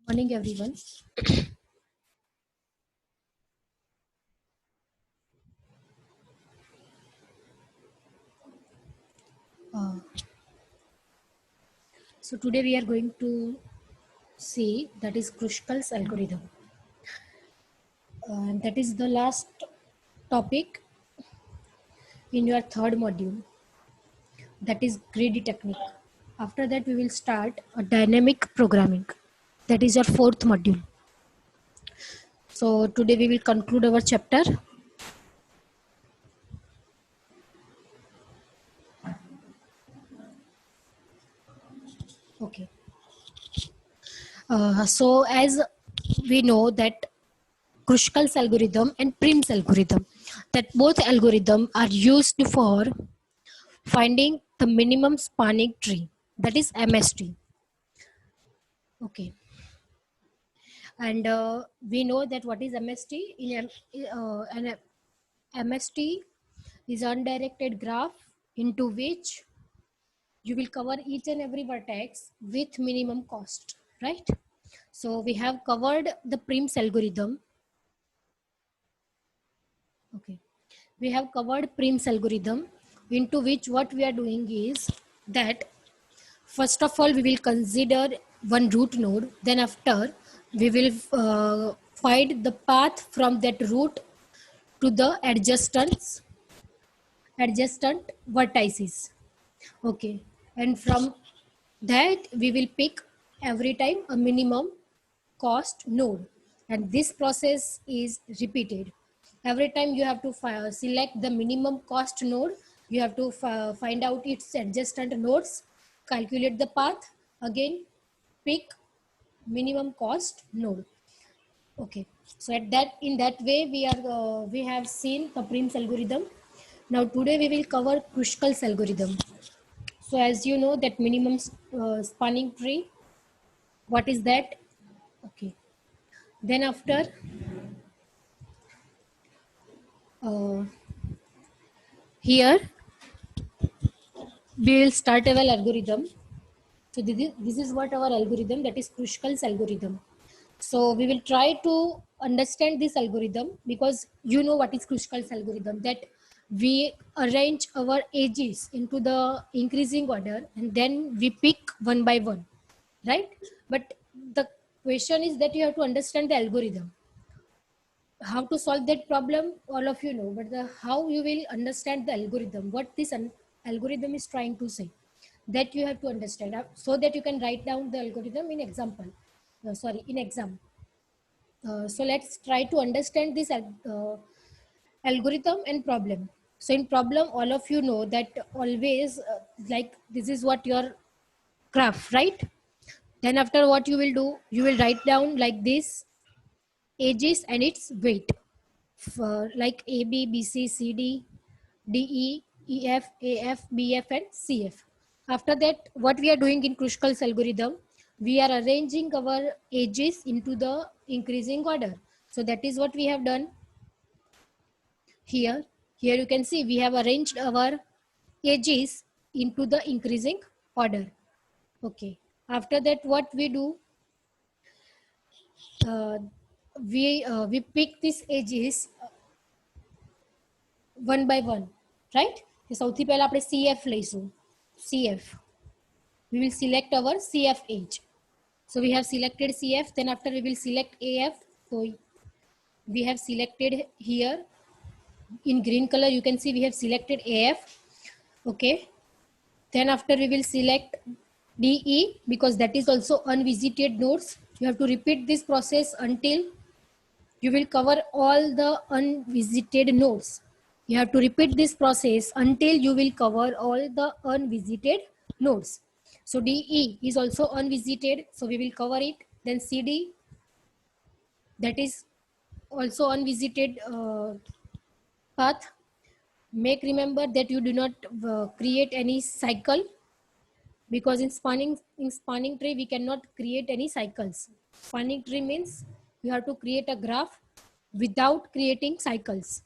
Morning, everyone. Uh, so today we are going to see that is Kruskal's algorithm, and that is the last topic in your third module. That is greedy technique. After that, we will start a dynamic programming. That is your fourth module. So today we will conclude our chapter. Okay. So as we know that Kruskal's algorithm and Prim's algorithm, that both algorithm are used for finding the minimum spanning tree, that is MST. Okay, and we know that what is MST. An MST is undirected graph into which you will cover each and every vertex with minimum cost, right? So we have covered the Prim's algorithm. Okay, we have covered Prim's algorithm, into which what we are doing is that first of all, we will consider one root node. Then after, we will find the path from that root to the adjacent vertices. Okay, and from that we will pick every time a minimum cost node, and this process is repeated. Every time you have to select the minimum cost node, you have to find out its adjacent nodes, calculate the path, again pick minimum cost node. Okay, so at that in that way we have seen the Prim's algorithm. Now today we will cover Kruskal's algorithm. So as you know that minimum spanning tree, what is that? Okay, then after uh, here we will start our algorithm. So this is what our algorithm, that is Kruskal's algorithm. So we will try to understand this algorithm, because you know what is Kruskal's algorithm, that we arrange our edges into the increasing order and then we pick one by one, right? But the question is that you have to understand the algorithm. How to solve that problem, all of you know, but the how you will understand the algorithm, what this algorithm is trying to say, that you have to understand, so that you can write down the algorithm in example, sorry, in exam. So let's try to understand this algorithm and problem. So in problem, all of you know that always like this is what your graph, right? Then after, what you will do, you will write down like this ages and its weight, for like A, B, B, C, C, D, D, E, E, F, A, F, B, F, and C, F. After that, what we are doing in Kruskal's algorithm, we are arranging our ages into the increasing order. So that is what we have done here. Here you can see we have arranged our ages into the increasing order. Okay. After that, what we do, uh, we pick these edges one by one, right? તો સૌથી પહેલા આપણે CF લઈશું. CF. We will select our CF edge. So we have selected CF. Then after we will select AF. So we have selected here in green color. You can see we have selected AF. Okay. Then after we will select DE, because that is also unvisited nodes. You have to repeat this process until you will cover all the unvisited nodes. You have to repeat this process until you will cover all the unvisited nodes. So DE is also unvisited, so we will cover it. Then CD, that is also unvisited path. Make remember that you do not create any cycle, because in spanning tree we cannot create any cycles. Spanning tree means you have to create a graph without creating cycles.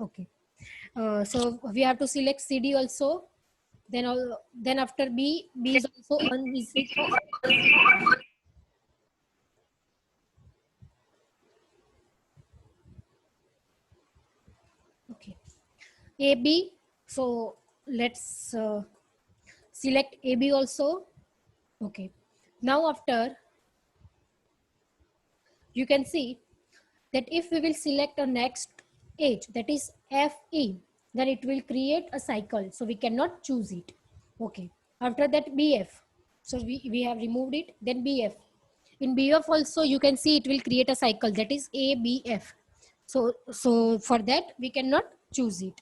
Okay. So we have to select CD also. Then after B is also okay. AB. So let's select AB also. Okay. Now after, you can see that if we will select a next edge, that is FE, then it will create a cycle. So we cannot choose it. Okay. After that BF. So we have removed it. Then BF. In BF also you can see it will create a cycle, that is ABF. So for that we cannot choose it.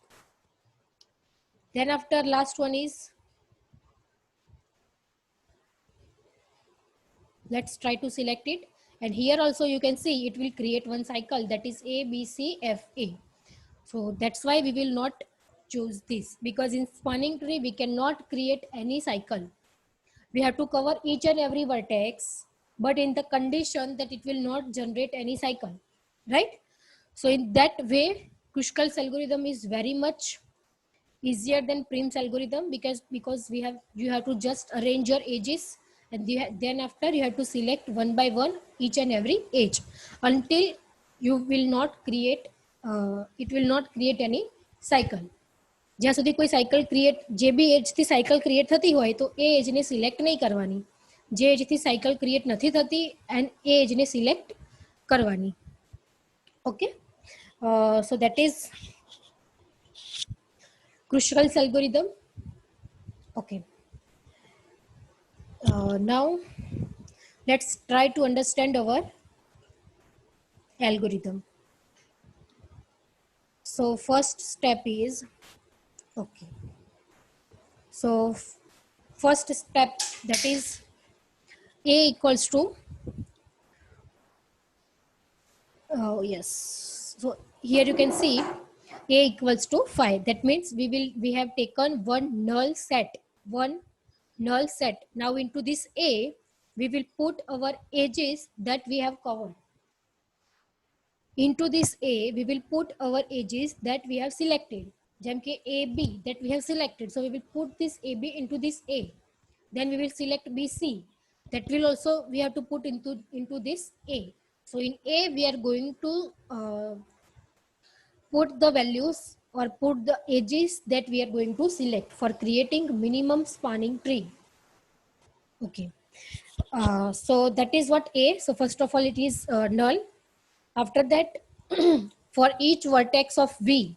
Then after, last one is, let's try to select it, and here also you can see it will create one cycle, that is ABCFA. So that's why we will not choose this, because in spanning tree we cannot create any cycle. We have to cover each and every vertex, but in the condition that it will not generate any cycle, right? So in that way, Kruskal algorithm is very much easier than Prim's algorithm, because you have to just arrange your edges, and then after you have to select one by one each and every edge until you will not create it will not create any cycle. જ્યાં સુધી કોઈ cycle create, જે બી એજથી cycle create થતી હોય તો એ એજને select નહીં કરવાની, જે એજથી સાયકલ ક્રિએટ નથી થતી એન્ડ એ એજને સિલેક્ટ કરવાની. Okay, so that is Kruskal's algorithm. Okay. Now let's try to understand our algorithm. So first step is, okay. So first step, that is A equals to, yes. So here you can see A equals to 5. That means we have taken one null set. Now into this A, we will put our edges that we have covered. Into this A, we will put our edges that we have selected. Jam ke AB that we have selected. So we will put this AB into this A. Then we will select BC. That will also we have to put into this A. So in A, we are going to put the values or put the edges that we are going to select for creating minimum spanning tree. Okay. So that is what A. So first of all, it is null. After that, for each vertex of V,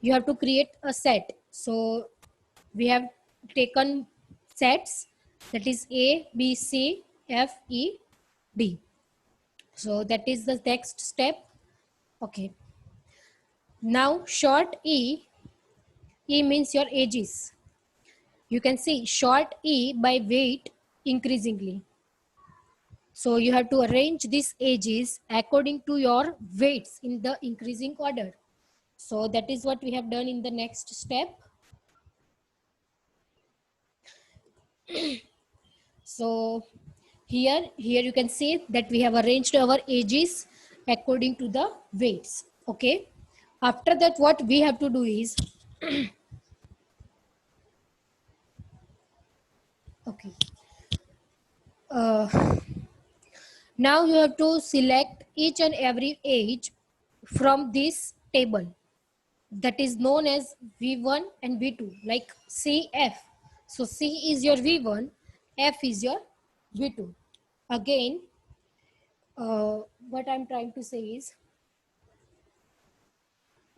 you have to create a set. So we have taken sets, that is A, B, C, F, E, D. So that is the next step. Okay. Now short E means your edges. You can see short E by weight increasingly. So you have to arrange these edges according to your weights in the increasing order. So that is what we have done in the next step. So here you can see that we have arranged our edges according to the weights. Okay. After that, what we have to do is okay. Now you have to select each and every edge from this table that is known as V1 and V2, like CF. So C is your V1, F is your V2. Again, what I'm trying to say is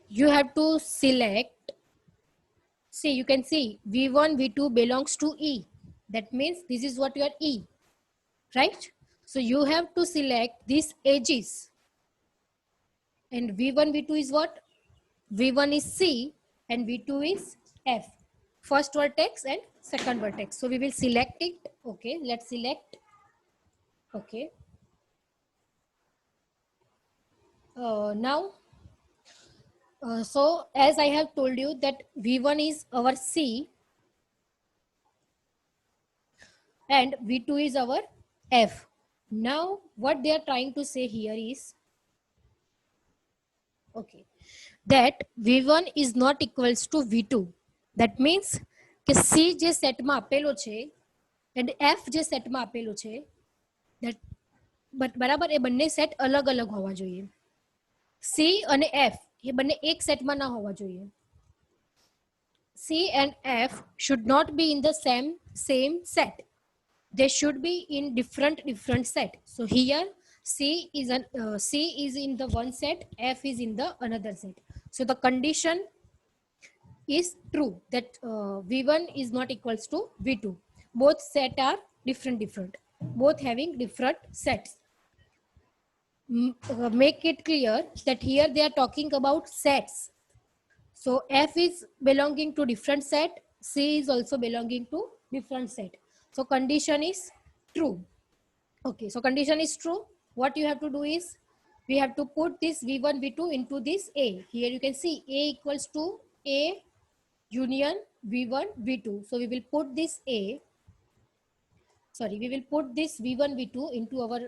you have to select, see, you can see V1, V2 belongs to E. That means this is what your E, right? So you have to select these edges. And V1, V2 is what? V1 is C and V2 is F. First vertex and second vertex. So we will select it. Okay, let's select. Okay. Now, so as I have told you that V1 is our C and V2 is our F. Now, what they are trying to say here is, okay, that V1 is not equals to V2. That means કે C જે સેટમાં આપેલો છે and F જે સેટમાં આપેલો છે બરાબર, એ બંને સેટ અલગ અલગ હોવા જોઈએ. સી અને એફ એ બંને એક સેટમાં ના હોવા જોઈએ. C and F should not be in the same set. They should be in different set. So here C is in the one set, F is in the another set. So the condition is true that V1 is not equals to V2. Both set are different, both having different sets. Make it clear that here they are talking about sets. So F is belonging to different set, C is also belonging to different set. So condition is true. Okay, so condition is true. What you have to do is, we have to put this V1, V2 into this A. Here you can see A equals to A union V1, V2. So we will put this we will put this V1, V2 into our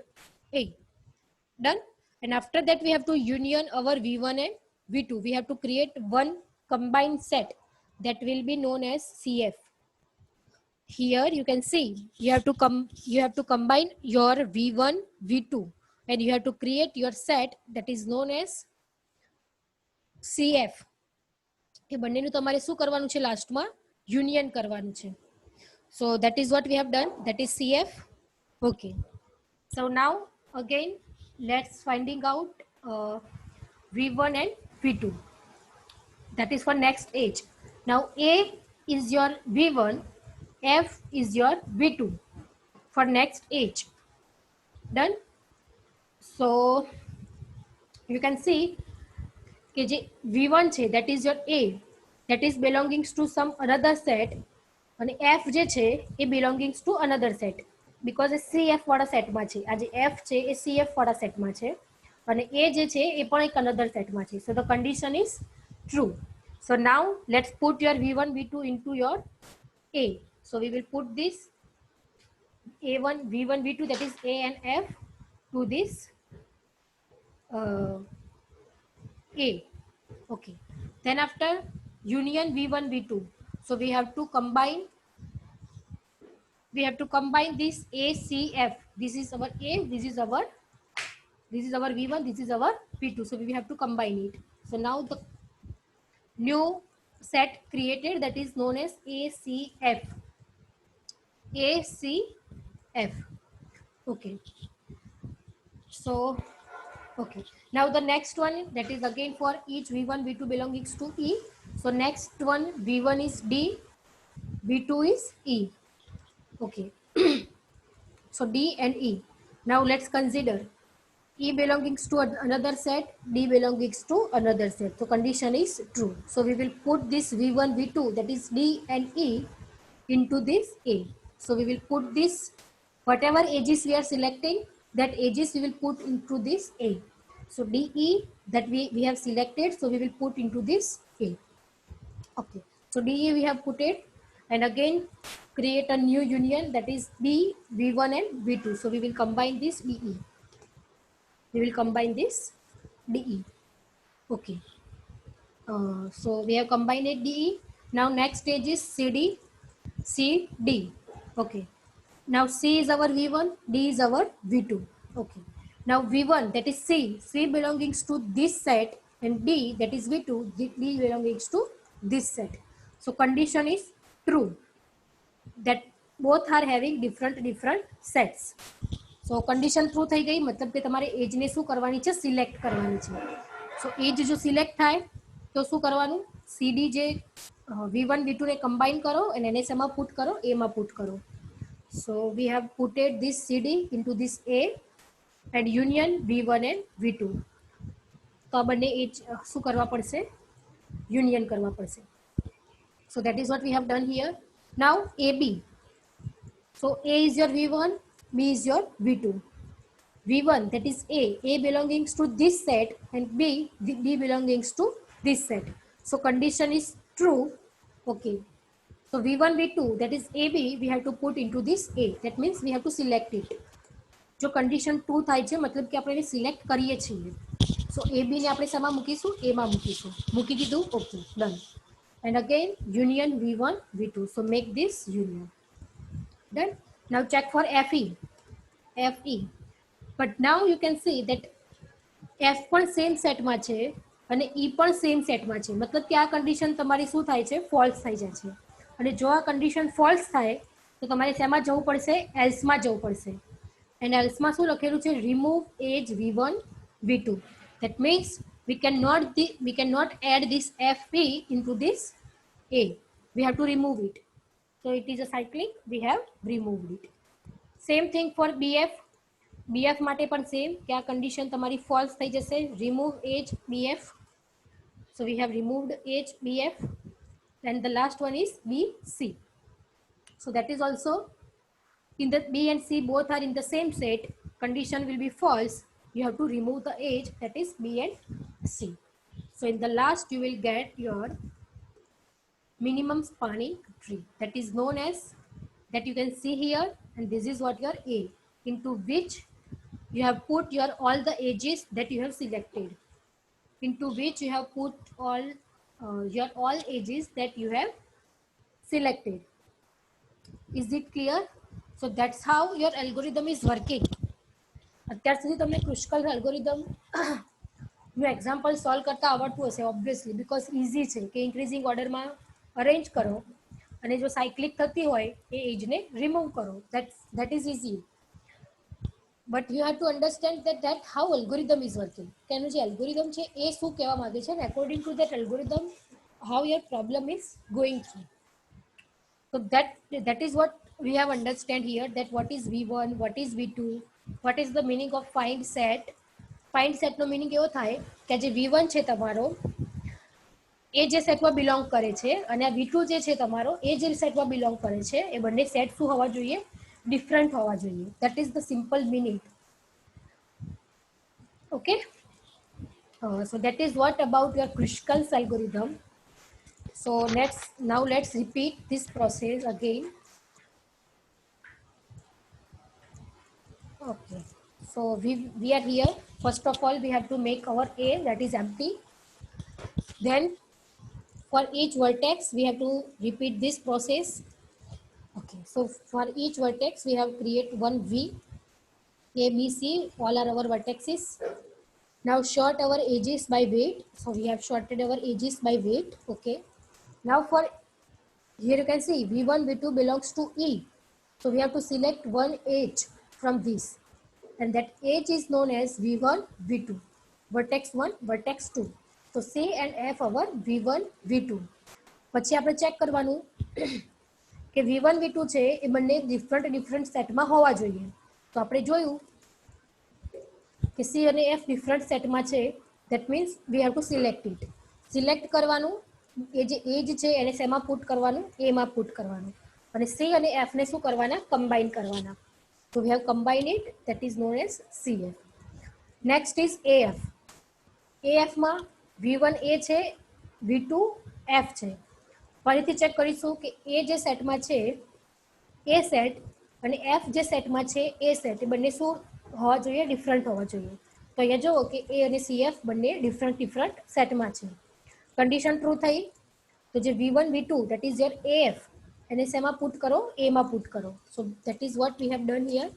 A. Done. And after that we have to union our V1 and V2. We have to create one combined set that will be known as CF. Here you can see you have to combine your V1, V2, and you have to create your set that is known as CF. એ બંનેનું તમારે શું કરવાનું છે? લાસ્ટમાં union કરવાનું છે. So that is what we have done, that is CF. Okay, so now again let's finding out V1 and V2. That is for next age. Now A is your V1, F is your V2 for next age. Done. So you can see કે જે V1 છે that is your A, that is belongs to some another set, અને F જે છે એ belongs to another set, because A CF વાળા સેટમાં છે. આ જે F છે એ CF વાળા સેટમાં છે અને A જે છે એ પણ એક another સેટમાં છે. So the condition is true. So now let's put your V1, V2 into your A. So we will put this A1, V1, V2, that is A and F, to this A. Okay. Then after union V1, V2. So we have to combine this ACF. This is our A, this is our V1, this is our V2. So we have to combine it. So now the new set created, that is known as ACF. ACF. Okay. So okay, now the next one, that is again for each V1, V2 belongs to E. So next one, V1 is D, V2 is E. Okay. So D and E. Now let's consider E belongs to another set, D belongs to another set. So condition is true. So we will put this V1, V2, that is D and E, into this A. So we will put this, whatever edges we are selecting, that edges we will put into this A. So DE that we have selected, so we will put into this A. Okay, so DE we have put it, and again create a new union, that is D, V1 and V2. So we will combine this DE. We will combine this DE. Okay, so we have combined it DE. Now next stage is CD, CD. Okay, now C is our V1, D is our V2. Okay, now V1, that is C belongs to this set, and D, that is V2, D belongs to this set. So condition is true that both are having different sets. So condition true થઈ ગઈ, मतलब કે તમારે એજ ને શું કરવાની છે? Select કરવાની છે. So એજ જો સિલેક્ટ થાય તો શું કરવાનું? CD જે V1, V2 ને કમ્બાઈન કરો અને એને શેમાં પુટ કરો? A માં પુટ કરો. So we have putted this CD into this A and union V1 and V2. તો આ બંને એજ શું કરવા પડશે? યુનિયન કરવા પડશે. So that is what we have done here. Now AB. So A is your V1, B is your V2. V1, that is A belongs to this set, and D belongs to this set. So condition is true. Okay, so V1, V2, that is AB, we have to put into this A. That means we have to select it. જો condition true થાય છે મતલબ કે આપણે એને select કરીએ છીએ. So AB ને આપણે શેમાં મૂકીશું? A માં મૂકીશું. મૂકી દીધું. Okay, done. and again union V1 V2. So make this union. Done. Now check for FE. But now you can see that F પણ સેમ સેટમાં છે અને E પણ સેમ સેટમાં છે, મતલબ કે આ કન્ડિશન તમારી શું થાય છે, ફોલ્સ થઈ જાય છે. અને જો આ કન્ડિશન ફોલ્સ થાય તો તમારે શેમાં જવું પડશે, એલ્સમાં જવું પડશે. and એલ્સમાં શું લખેલું છે, remove age V1 V2. that means we cannot add this FE into this A. We have to remove it. So it is a cyclic, we have removed it. Same thing for BF માટે પણ same કે આ condition તમારી false થઈ જશે, remove age BF. So we have removed age BF, and the last one is BC. So that is also in the B and C both are in the same set, condition will be false, you have to remove the age, that is B and C. So in the last you will get your minimum spanning tree, that is known as, that you can see here, and this is what your A, into which you have put your all the ages that you have selected, into which you have put all your all ages that you have selected. Is it clear? So that's how your algorithm is working. અત્યાર સુધી તમને ક્રુસ્કલ algorithm નું example solve કરતા આવડતું હશે obviously, because easy છે કે increasing ઓર્ડરમાં અરેન્જ કરો અને જો સાયક્લિક થતી હોય એ એજને રિમૂવ કરો, that is easy. But you have to understand that how algorithm is working, કે એનું જે એલ્ગોરિધમ છે એ શું કહેવા માંગે છે, and according to that algorithm how your problem is going through. So that is what we have understand here, that what is V1, what is V2, what is the meaning of find set. Find set no meaning એવો થાય કે જે V1 છે તમારો એ જે સેટમાં belong કરે છે અને આ V2 જે છે તમારો એ જે સેટમાં બિલોંગ કરે છે એ બંને સેટ શું હોવા જોઈએ, ડિફરન્ટ હોવા જોઈએ. That is the simple meaning. Okay. So that is what about your Kruskal's algorithm. So let's repeat this process again. Okay, so we are here. First of all, we have to make our A, that is empty. Then for each vertex we have to repeat this process. Okay, so for each vertex we have create one V. A, B, C, all are our vertices. Now sort our edges by weight. So we have sorted our edges by weight. Okay, now for here you can see V1 V2 belongs to E, so we have to select one edge from this, and that edge is known as V1 V2, vertex 1 vertex 2. So C and F our V1 V2. પછી આપણે check કરવાનું કે V1 V2 છે એ બંને different સેટમાં હોવા જોઈએ. તો આપણે જોયું કે C અને F ડિફરન્ટ સેટમાં છે, that means we have to select it. Select કરવાનું, એ જે એજ છે એને શેમાં પુટ કરવાનું, એમાં પુટ કરવાનું, અને C અને F ને શું કરવાના, કમ્બાઈન કરવાના. So we have combined it, that is known as CF. Next is AF. AF માં V1 A છે, V2 F છે. ફરીથી ચેક કરીશું કે A જે સેટમાં છે A સેટ અને F જે સેટમાં છે A સેટ, એ બંને શું હોવા જોઈએ, ડિફરન્ટ હોવા જોઈએ. તો અહીંયા જુઓ કે A અને CF બંને ડિફરન્ટ સેટમાં છે. કન્ડિશન ટ્રુ થઈ તો જે V1 V2 that is your AF એને શેમાં પુટ કરો, A માં પુટ કરો. So that is what we have done here.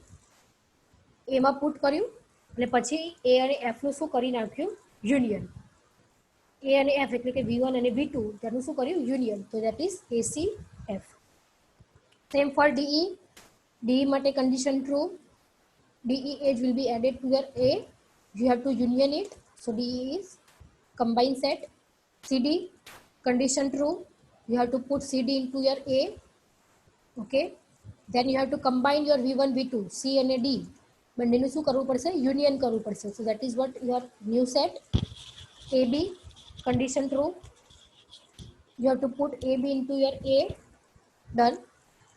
A માં પુટ કર્યું અને પછી A અને F નું શું કરી નાખ્યું, યુનિયન. A અને F એટલે કે V1 અને V2 તેનું શું કર્યું, યુનિયન. તો that is ACF. Same for DE. DE માટે condition true. DE age will be added to your A. You have to union it. So DE is combined set. CD, condition true. You have to put CD into your A. Okay. Then you have to combine your V1, V2, C and D. બંનેનું શું કરવું પડશે, union કરવું પડશે. So that is what your new set. AB, condition true. You have to put AB into your A. Done.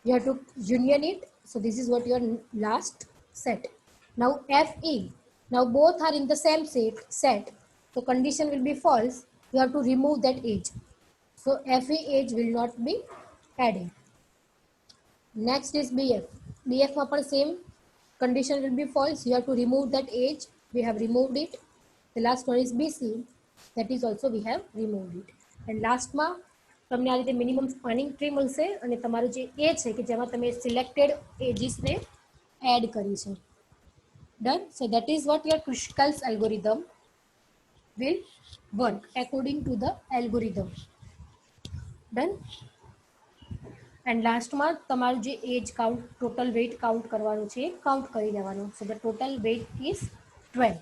You have to union it. So this is what your last set. Now FE. Now both are in the same set. So condition will be false. You have to remove that age. So FE age will not be added. Next is BF. BF માં પણ same condition will be false. You have to remove that age. We have removed it. The last one is BC. That is also we have removed it. And last માં તમને આ રીતે minimum spanning tree મળશે અને તમારું જે એ છે કે જેમાં તમે સિલેક્ટેડ એજીસને એડ કરી છે. Done. So that is what your Kruskal's algorithm will work according to the algorithm. Done. And લાસ્ટમાં તમારું જે એજ કાઉન્ટ ટોટલ વેઇટ કાઉન્ટ કરવાનું છે કાઉન્ટ કરી લેવાનું. So the total weight is 12.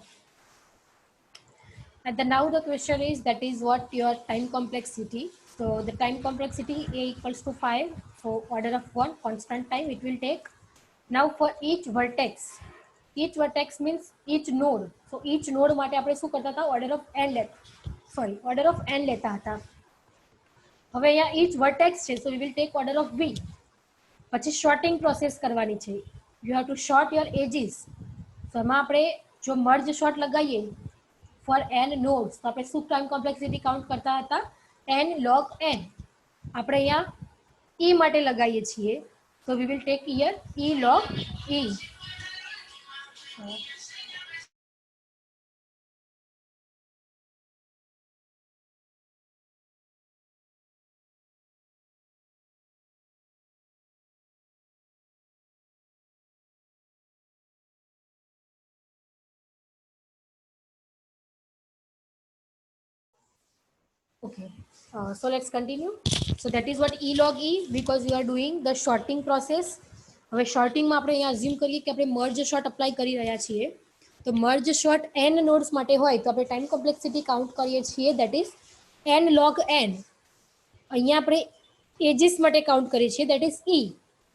And then now the question is that is what your time complexity. So the time complexity a equals to 5. So order of 1 constant time it will take. Now for each vertex means each node. So each node માટે આપણે શું કરતા હતા order of n લેતા હતા. હવે અહીંયા each vertex છે so we will take order of v. પછી shorting process કરવાની છે. You have to short your edges. So એમાં આપણે જો merge short લગાવીએ for n nodes તો આપણે શું time complexity count કરતા હતા n log n. આપણે અહીંયા e માટે લગાવીએ છીએ so we will take here e log e. Okay, so let's continue. So that is what e log e because we are doing the shorting process. હવે શોર્ટિંગમાં આપણે અહીંયા અઝ્યુમ કરીએ કે આપણે મર્જ શોર્ટ અપ્લાય કરી રહ્યા છીએ તો મર્જ શોર્ટ n નોડ્સ માટે હોય તો આપણે ટાઈમ કોમ્પ્લેક્સિટી કાઉન્ટ કરીએ છીએ that is n log n. અહીંયા આપણે એજીસ માટે કાઉન્ટ કરીએ છીએ that is e.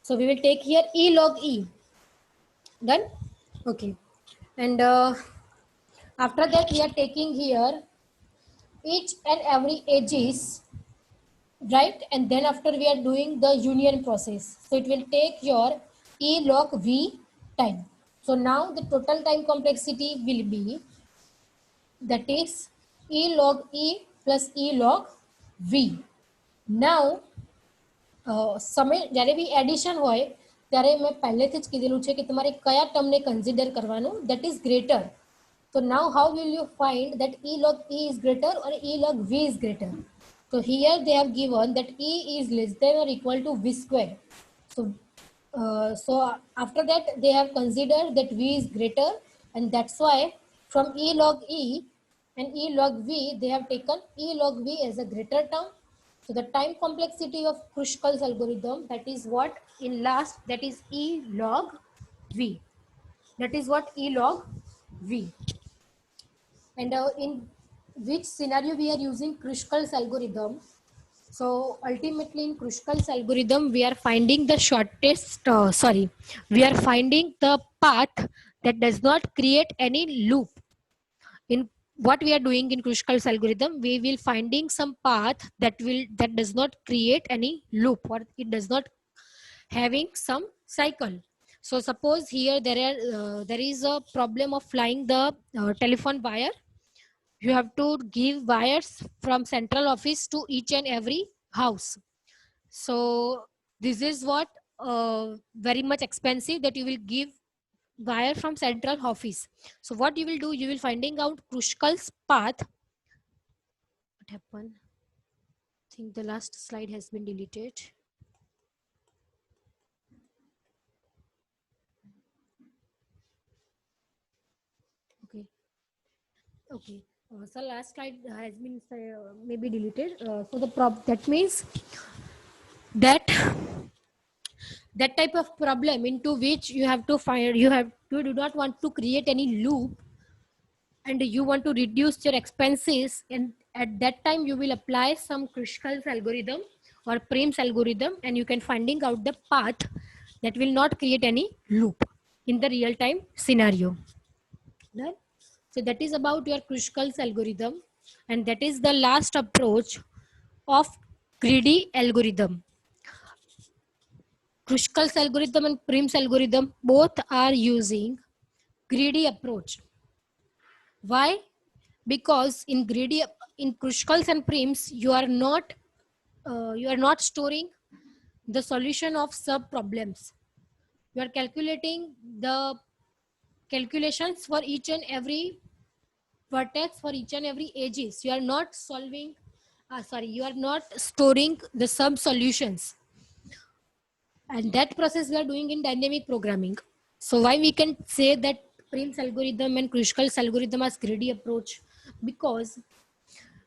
So we will take here e log e. Done. Okay, and after that we are taking here each and every edges, right? And then after we are doing the union process, so it will take your e log v time. So now the total time complexity will be that is e log e plus e log v. Now સમય જ્યારે બી addition હોય ત્યારે મેં પહેલેથી જ કીધેલું છે કે તમારે કયા ટર્મને કન્સિડર કરવાનું that is greater. So now how will you find that e log e is greater or e log v is greater? So here they have given that e is less than or equal to v square. So after that they have considered that v is greater and that's why from e log e and e log v they have taken e log v as a greater term. So the time complexity of Kruskals algorithm, that is what in last, that is e log v. That is what e log v. And in which scenario we are using Kruskals algorithm. So ultimately in Kruskals algorithm we are finding the shortest we are finding the path that does not create any loop. In what we are doing in Kruskals algorithm, we will finding some path that does not create any loop or it does not having some cycle. So suppose here there is a problem of flying the telephone wire. You have to give wires from central office to each and every house. So this is what very much expensive that you will give wire from central office. So what you will do, you will finding out Kruskals path. What happened? I think the last slide has been deleted. Okay. So last slide has been maybe deleted. So that means that type of problem into which you have to find, you do not want to create any loop and you want to reduce your expenses, and at that time you will apply some Kruskals algorithm or Prim's algorithm and you can finding out the path that will not create any loop in the real time scenario. Right? So that is about your Kruskals algorithm, and that is the last approach of greedy algorithm. Kruskals algorithm and Prim's algorithm both are using greedy approach. Why? Because in Kruskals and Prim's you are not storing the solution of sub problems. You are calculating the calculations for each and every vertex, for each and every edges. You are not solving You are not storing the sum solutions, and that process we are doing in dynamic programming. So why we can say that Prim's algorithm and Kruskal algorithm as greedy approach? Because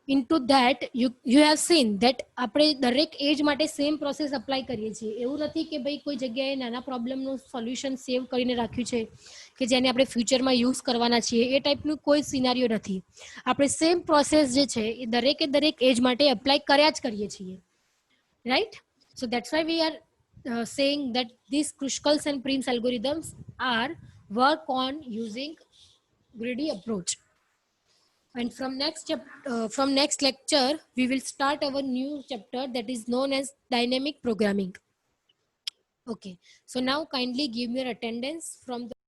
into that you have seen that આપણે દરેક એજ માટે same process apply કરીએ છીએ. એવું નથી કે ભાઈ કોઈ જગ્યાએ નાના પ્રોબ્લેમનું સોલ્યુશન સેવ કરીને રાખ્યું છે કે જેને આપણે ફ્યુચરમાં યુઝ કરવાના છીએ. એ ટાઈપનું કોઈ સિનારીઓ નથી. આપણે સેમ પ્રોસેસ જે છે એ દરેકે દરેક એજ માટે એપ્લાય કર્યા જ કરીએ છીએ, right? So that's why we are saying that these Kruskals and Prim's algorithms are work on using greedy approach. And from next lecture we will start our new chapter that is known as dynamic programming. Okay, so now kindly give me your attendance from the